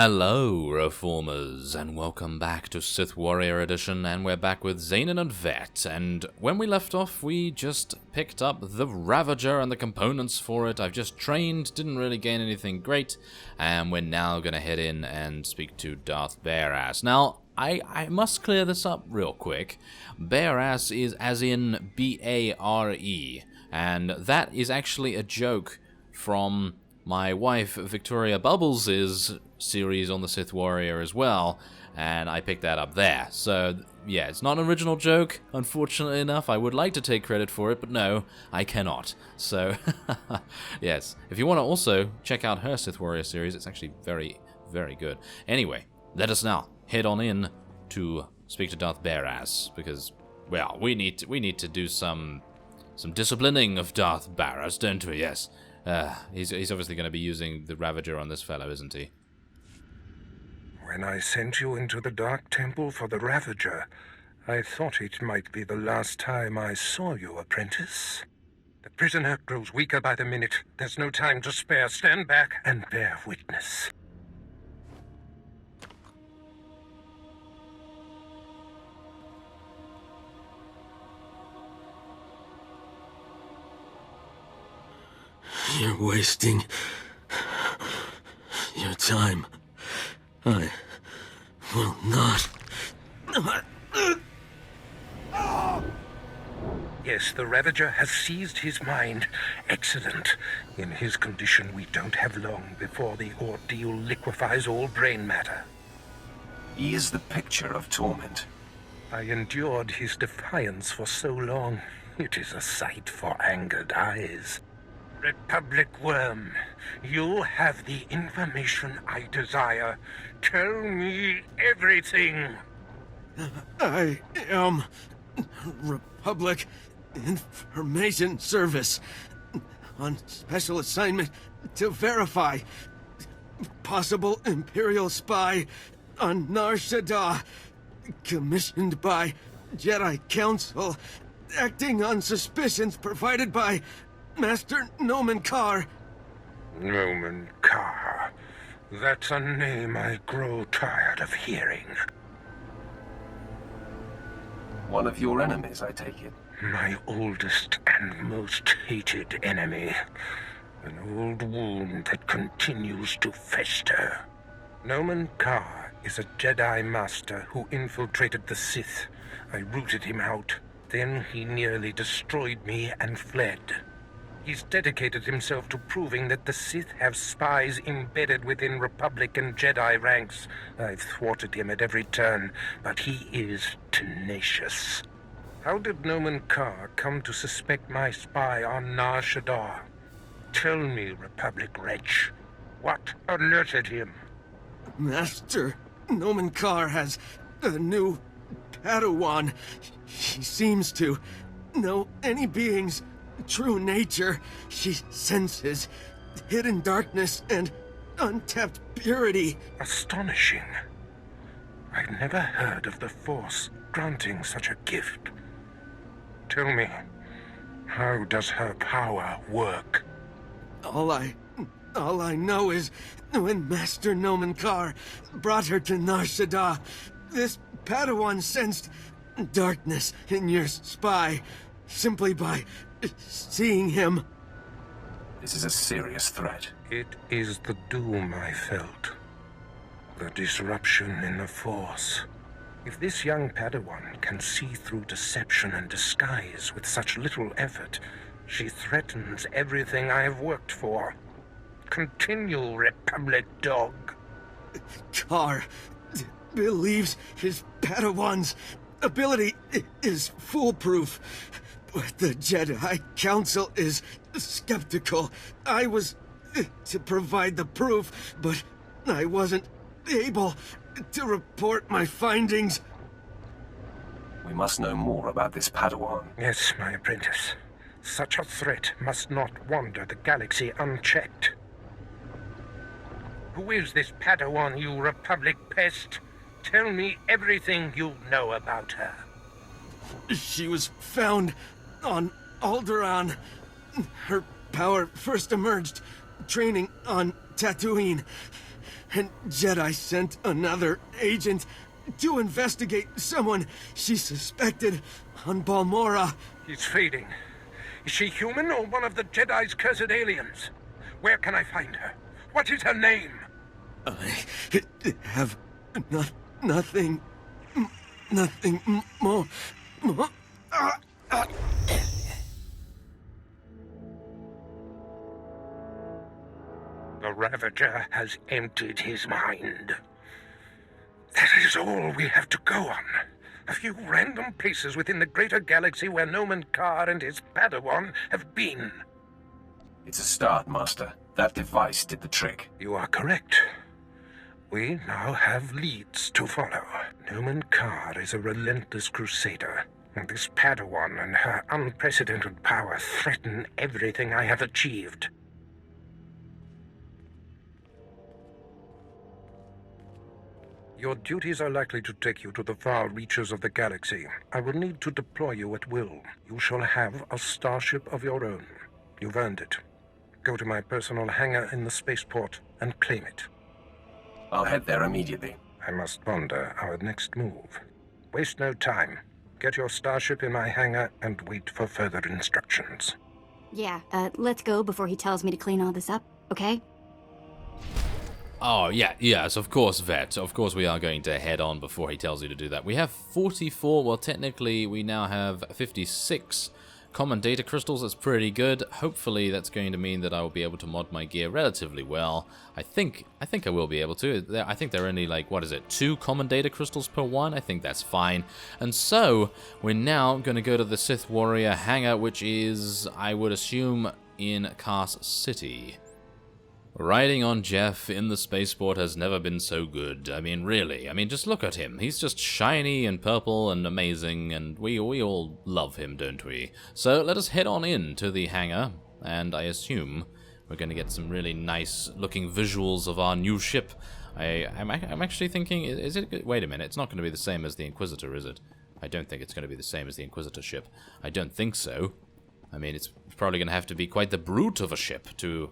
Hello, Reformers, and welcome back to Sith Warrior Edition, and we're back with Zanin and Vet, and when we left off, we just picked up the Ravager and the components for it. I've just trained, didn't really gain anything great, and we're now gonna head in and speak to Darth Baras. Now, I must clear this up real quick. Baras is as in B-A-R-E, and that is actually a joke from my wife Victoria Bubbles' series on the Sith Warrior as well, and I picked that up there. So yeah, it's not an original joke, unfortunately enough. I would like to take credit for it, but no, I cannot. So yes, if you want to also check out her Sith Warrior series, it's actually very, very good. Anyway, let us now head on in to speak to Darth Baras, because, well, we need to do some disciplining of Darth Baras, don't we? Yes. He's obviously going to be using the Ravager on this fellow, isn't he? When I sent you into the Dark Temple for the Ravager, I thought it might be the last time I saw you, apprentice. The prisoner grows weaker by the minute. There's no time to spare. Stand back and bear witness. You're wasting your time. I will not. Yes, the Ravager has seized his mind. Excellent. In his condition, we don't have long before the ordeal liquefies all brain matter. He is the picture of torment. I endured his defiance for so long. It is a sight for angered eyes. Republic Worm, you have the information I desire. Tell me everything. I am Republic Information Service on special assignment to verify possible Imperial spy on Nar Shaddaa, commissioned by Jedi Council, acting on suspicions provided by Master Nomen Karr. Nomen Karr. That's a name I grow tired of hearing. One of your enemies, I take it. My oldest and most hated enemy. An old wound that continues to fester. Nomen Karr is a Jedi Master who infiltrated the Sith. I rooted him out. Then he nearly destroyed me and fled. He's dedicated himself to proving that the Sith have spies embedded within Republic and Jedi ranks. I've thwarted him at every turn, but he is tenacious. How did Nomen Karr come to suspect my spy on Nar Shaddaa? Tell me, Republic wretch, what alerted him? Master Nomen Karr has a new Padawan. She seems to know any being's true nature. She senses hidden darkness and untapped purity. Astonishing. I've never heard of the Force granting such a gift. Tell me, how does her power work? All I know is when Master Nomen Karr brought her to Nar Shaddaa, this Padawan sensed darkness in your spy simply by seeing him. This is a serious threat. It is the doom I felt. The disruption in the Force. If this young Padawan can see through deception and disguise with such little effort, she threatens everything I have worked for. Continue, Republic dog. Karr believes his Padawan's ability is foolproof. But the Jedi Council is skeptical. I was to provide the proof, but I wasn't able to report my findings. We must know more about this Padawan. Yes, my apprentice. Such a threat must not wander the galaxy unchecked. Who is this Padawan, you Republic pest? Tell me everything you know about her. She was found on Alderaan. Her power first emerged training on Tatooine. and Jedi sent another agent to investigate someone she suspected on Balmorra. He's fading. Is she human or one of the Jedi's cursed aliens? Where can I find her? What is her name? I have nothing more. The Ravager has emptied his mind. That is all we have to go on. A few random places within the greater galaxy where Nomen Karr and his Padawan have been. It's a start, Master. That device did the trick. You are correct. We now have leads to follow. Nomen Karr is a relentless crusader, and this Padawan and her unprecedented power threaten everything I have achieved. Your duties are likely to take you to the far reaches of the galaxy. I will need to deploy you at will. You shall have a starship of your own. You've earned it. Go to my personal hangar in the spaceport and claim it. I'll head there immediately. I must ponder our next move. Waste no time. Get your starship in my hangar and wait for further instructions. Yeah, let's go before he tells me to clean all this up, okay? Oh, yes, of course, Vet. Of course we are going to head on before he tells you to do that. We have 44, well, technically we now have 56 common data crystals. That's pretty good. Hopefully that's going to mean that I will be able to mod my gear relatively well. I think I will be able to. I think they're only like, what is it, 2 common data crystals per one? I think that's fine. And so, we're now going to go to the Sith Warrior hangar, which is, I would assume, in Cars City. Riding on Jeff in the spaceport has never been so good. I mean, really. I mean, just look at him. He's just shiny and purple and amazing, and we all love him, don't we? So let us head on in to the hangar, and I assume we're going to get some really nice-looking visuals of our new ship. I'm actually thinking, is it... Wait a minute, it's not going to be the same as the Inquisitor, is it? I don't think it's going to be the same as the Inquisitor ship. I don't think so. I mean, it's probably going to have to be quite the brute of a ship to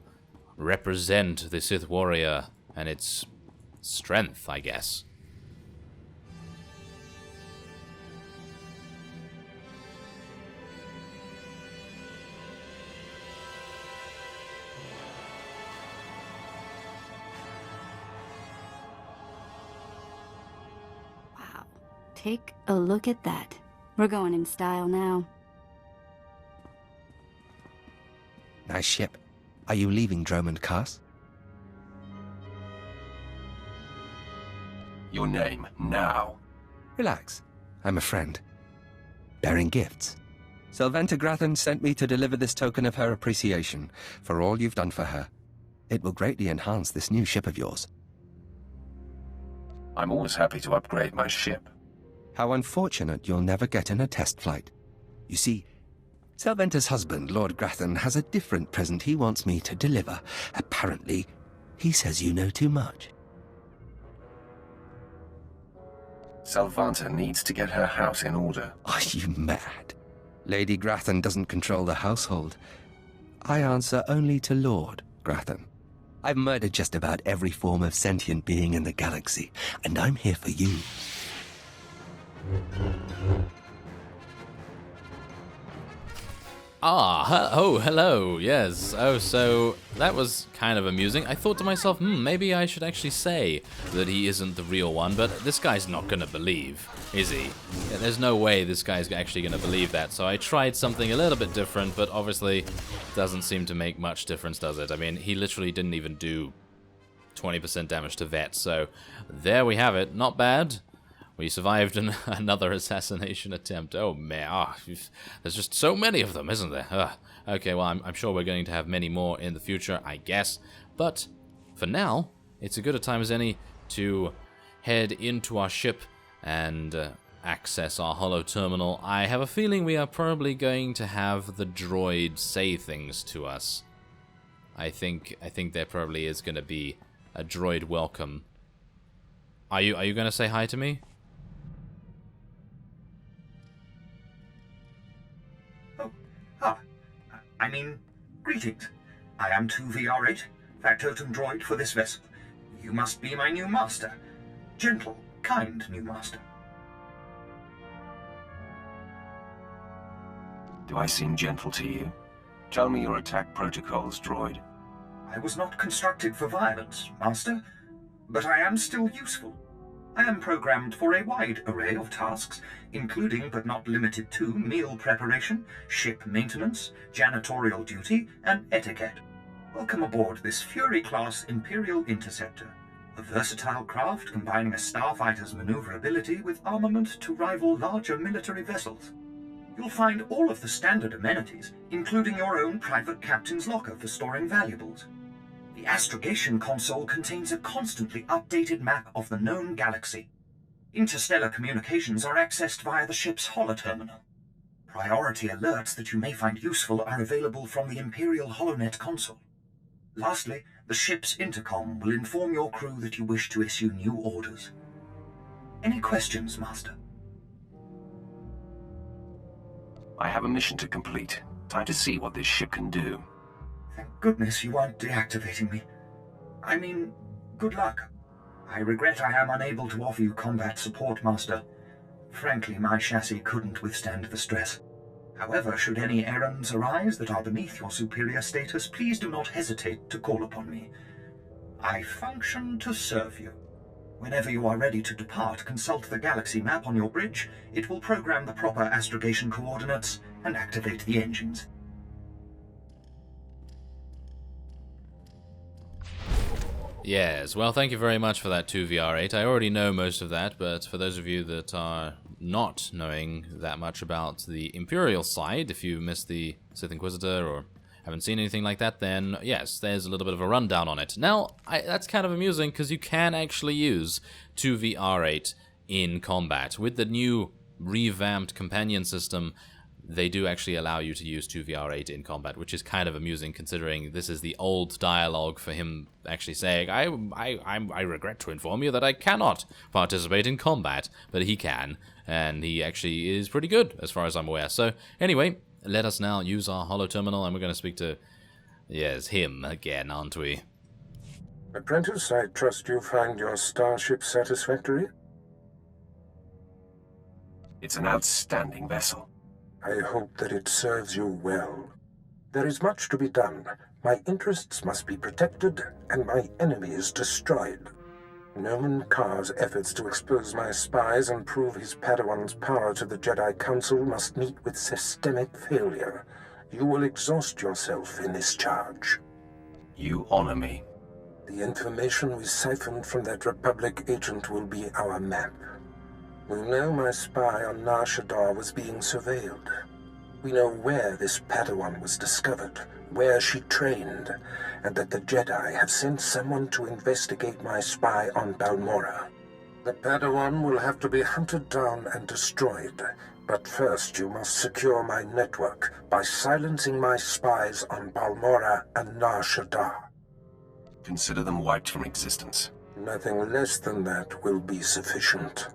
represent the Sith Warrior and its strength, I guess. Wow. Take a look at that. We're going in style now. Nice ship. Are you leaving Dromund Kaas? Your name, now. Relax. I'm a friend. Bearing gifts. Sylventa Grathan sent me to deliver this token of her appreciation for all you've done for her. It will greatly enhance this new ship of yours. I'm always happy to upgrade my ship. How unfortunate you'll never get in a test flight. You see, Sylventa's husband, Lord Grathan, has a different present he wants me to deliver. Apparently, he says you know too much. Sylvanta needs to get her house in order. Are you mad? Lady Grathan doesn't control the household. I answer only to Lord Grathan. I've murdered just about every form of sentient being in the galaxy, and I'm here for you. Oh, hello, yes. Oh, so that was kind of amusing. I thought to myself, maybe I should actually say that he isn't the real one, but this guy's not gonna believe, is he? Yeah, there's no way this guy's actually gonna believe that, so I tried something a little bit different, but obviously doesn't seem to make much difference, does it? I mean, he literally didn't even do 20% damage to Vet, so there we have it. Not bad. We survived another assassination attempt. Oh, man. There's just so many of them, isn't there? Okay, well, I'm sure we're going to have many more in the future, I guess. But for now, it's as good a time as any to head into our ship and access our holo terminal. I have a feeling we are probably going to have the droid say things to us. I think there probably is going to be a droid welcome. Are you going to say hi to me? Greetings. I am 2VR8, factotum droid for this vessel. You must be my new master. Gentle, kind new master. Do I seem gentle to you? Tell me your attack protocols, droid. I was not constructed for violence, master, but I am still useful. I am programmed for a wide array of tasks, including but not limited to meal preparation, ship maintenance, janitorial duty, and etiquette. Welcome aboard this Fury-class Imperial Interceptor, a versatile craft combining a starfighter's maneuverability with armament to rival larger military vessels. You'll find all of the standard amenities, including your own private captain's locker for storing valuables. The astrogation console contains a constantly updated map of the known galaxy. Interstellar communications are accessed via the ship's holoterminal. Priority alerts that you may find useful are available from the Imperial HoloNet console. Lastly, the ship's intercom will inform your crew that you wish to issue new orders. Any questions, Master? I have a mission to complete. Time to see what this ship can do. Thank goodness you aren't deactivating me. I mean, good luck. I regret I am unable to offer you combat support, Master. Frankly, my chassis couldn't withstand the stress. However, should any errands arise that are beneath your superior status, please do not hesitate to call upon me. I function to serve you. Whenever you are ready to depart, consult the galaxy map on your bridge. It will program the proper astrogation coordinates and activate the engines. Yes, well, thank you very much for that 2VR8. I already know most of that, but for those of you that are not knowing that much about the Imperial side, if you missed the Sith Inquisitor or haven't seen anything like that, then yes, there's a little bit of a rundown on it. Now, that's kind of amusing because you can actually use 2VR8 in combat. With the new revamped companion system, they do actually allow you to use 2VR8 in combat, which is kind of amusing considering this is the old dialogue for him actually saying, I regret to inform you that I cannot participate in combat, but he can, and he actually is pretty good as far as I'm aware. So anyway, let us now use our holoterminal, and we're going to speak to, yes, him again, aren't we? Apprentice, I trust you find your starship satisfactory? It's an outstanding vessel. I hope that it serves you well. There is much to be done. My interests must be protected, and my enemies destroyed. Nomen Karr's efforts to expose my spies and prove his Padawan's power to the Jedi Council must meet with systemic failure. You will exhaust yourself in this charge. You honor me. The information we siphoned from that Republic agent will be our map. We know my spy on Nar Shaddaa was being surveilled. We know where this Padawan was discovered, where she trained, and that the Jedi have sent someone to investigate my spy on Balmorra. The Padawan will have to be hunted down and destroyed, but first you must secure my network by silencing my spies on Balmorra and Nar Shaddaa. Consider them wiped from existence. Nothing less than that will be sufficient.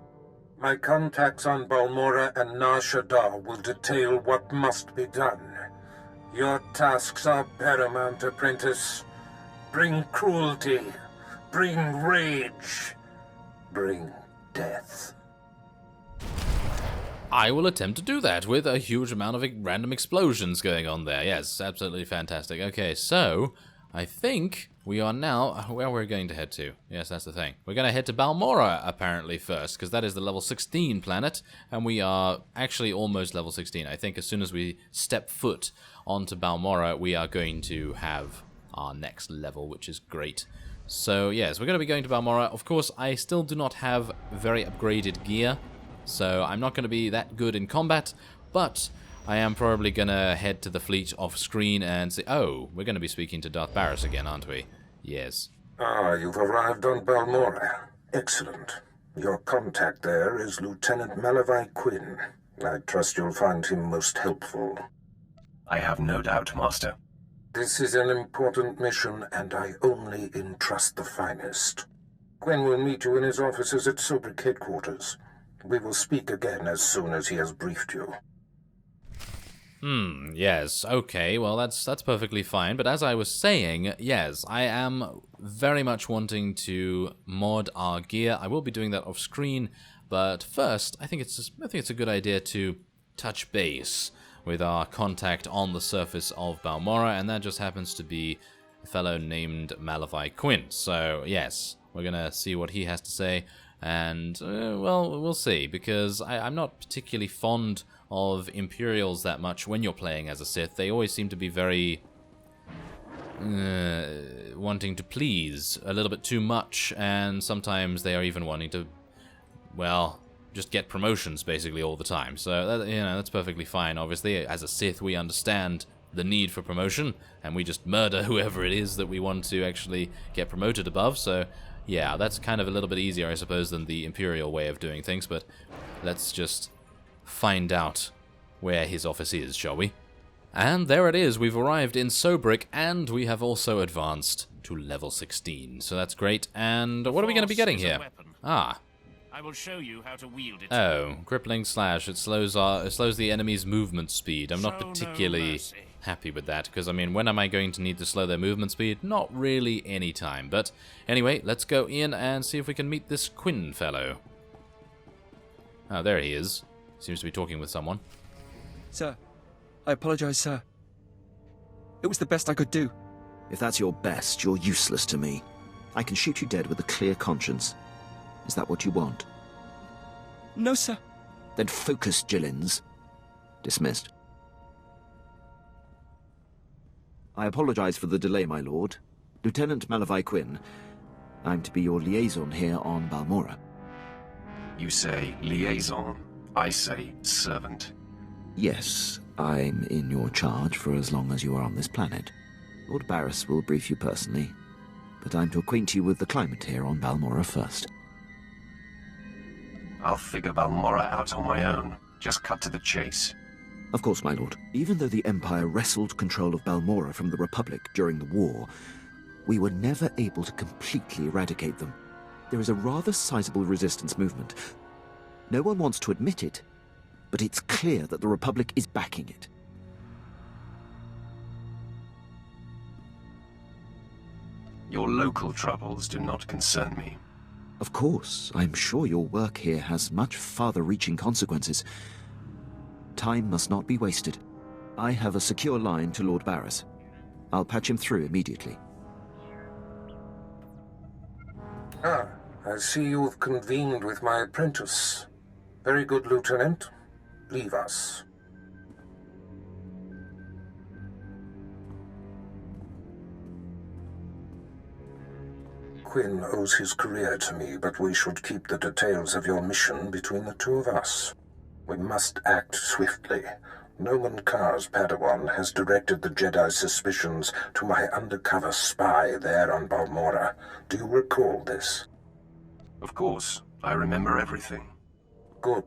My contacts on Balmorra and Nar Shaddaa will detail what must be done. Your tasks are paramount, Apprentice. Bring cruelty. Bring rage. Bring death. I will attempt to do that with a huge amount of random explosions going on there. Yes, absolutely fantastic. Okay, so I think we are now where we're going to head to. Yes, that's the thing. We're going to head to Balmorra, apparently, first, because that is the level 16 planet, and we are actually almost level 16. I think as soon as we step foot onto Balmorra, we are going to have our next level, which is great. So, yes, we're going to be going to Balmorra. Of course, I still do not have very upgraded gear, so I'm not going to be that good in combat, but I am probably going to head to the fleet off screen and say, oh, we're going to be speaking to Darth Baras again, aren't we? Yes. Ah, you've arrived on Balmorra. Excellent. Your contact there is Lieutenant Malavai Quinn. I trust you'll find him most helpful. I have no doubt, Master. This is an important mission, and I only entrust the finest. Quinn will meet you in his offices at Sobrik headquarters. We will speak again as soon as he has briefed you. Yes, okay, well that's perfectly fine, but as I was saying, yes, I am very much wanting to mod our gear. I will be doing that off screen, but first, I think it's a good idea to touch base with our contact on the surface of Balmorra, and that just happens to be a fellow named Malavai Quinn. So, yes, we're gonna see what he has to say, and, well, we'll see, because I'm not particularly fond of Imperials that much when you're playing as a Sith. They always seem to be very wanting to please a little bit too much, and sometimes they are even wanting to, well, just get promotions basically all the time. So that, that's perfectly fine. Obviously, as a Sith, we understand the need for promotion, and we just murder whoever it is that we want to actually get promoted above. So yeah, that's kind of a little bit easier, I suppose, than the Imperial way of doing things. But let's just find out where his office is, shall we? And there it is, we've arrived in Sobrik, and we have also advanced to level 16, so that's great. And what are we going to be getting here? I will show you how to wield it. Oh, crippling slash. It slows the enemy's movement speed. I'm not particularly happy with that, because I mean, when am I going to need to slow their movement speed? Not really any time. But anyway, let's go in and see if we can meet this Quinn fellow. Oh, there he is. Seems to be talking with someone. Sir, I apologize, sir. It was the best I could do. If that's your best, you're useless to me. I can shoot you dead with a clear conscience. Is that what you want? No, sir. Then focus, Jillins. Dismissed. I apologize for the delay, my lord. Lieutenant Malavai Quinn. I'm to be your liaison here on Balmorra. You say liaison. I say servant. Yes, I'm in your charge for as long as you are on this planet. Lord Baras will brief you personally, but I'm to acquaint you with the climate here on Balmorra first. I'll figure Balmorra out on my own. Just cut to the chase. Of course, my lord. Even though the Empire wrestled control of Balmorra from the Republic during the war, we were never able to completely eradicate them. There is a rather sizable resistance movement. No one wants to admit it, but it's clear that the Republic is backing it. Your local troubles do not concern me. Of course, I'm sure your work here has much farther-reaching consequences. Time must not be wasted. I have a secure line to Lord Baras. I'll patch him through immediately. Ah, I see you've convened with my apprentice. Very good, Lieutenant. Leave us. Quinn owes his career to me, but we should keep the details of your mission between the two of us. We must act swiftly. Noman Kar's Padawan has directed the Jedi's suspicions to my undercover spy there on Balmorra. Do you recall this? Of course. I remember everything. Good.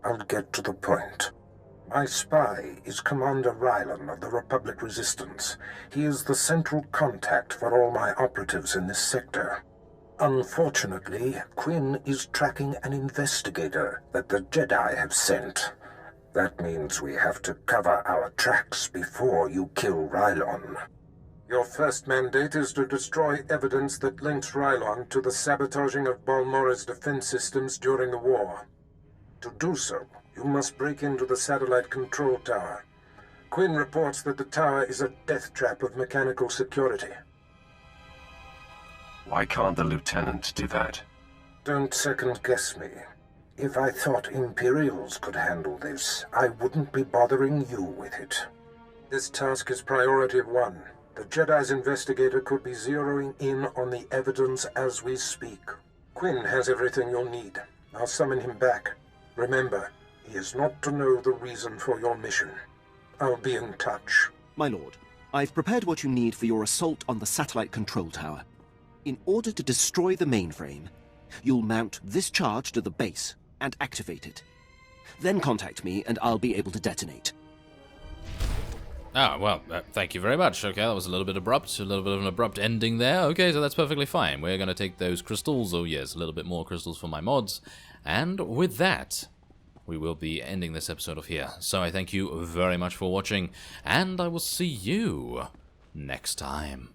I'll get to the point. My spy is Commander Rylan of the Republic Resistance. He is the central contact for all my operatives in this sector. Unfortunately, Quinn is tracking an investigator that the Jedi have sent. That means we have to cover our tracks before you kill Rylan. Your first mandate is to destroy evidence that links Rylan to the sabotaging of Balmorra's defense systems during the war. To do so, you must break into the satellite control tower. Quinn reports that the tower is a death trap of mechanical security. Why can't the lieutenant do that? Don't second-guess me. If I thought Imperials could handle this, I wouldn't be bothering you with it. This task is priority 1. The Jedi's investigator could be zeroing in on the evidence as we speak. Quinn has everything you'll need. I'll summon him back. Remember, he is not to know the reason for your mission. I'll be in touch. My lord, I've prepared what you need for your assault on the satellite control tower. In order to destroy the mainframe, you'll mount this charge to the base and activate it. Then contact me and I'll be able to detonate. Ah, well, thank you very much. Okay, that was a little bit abrupt, a little bit of an abrupt ending there. Okay, so that's perfectly fine. We're going to take those crystals, oh yes, a little bit more crystals for my mods. And with that, we will be ending this episode off here. So I thank you very much for watching, and I will see you next time.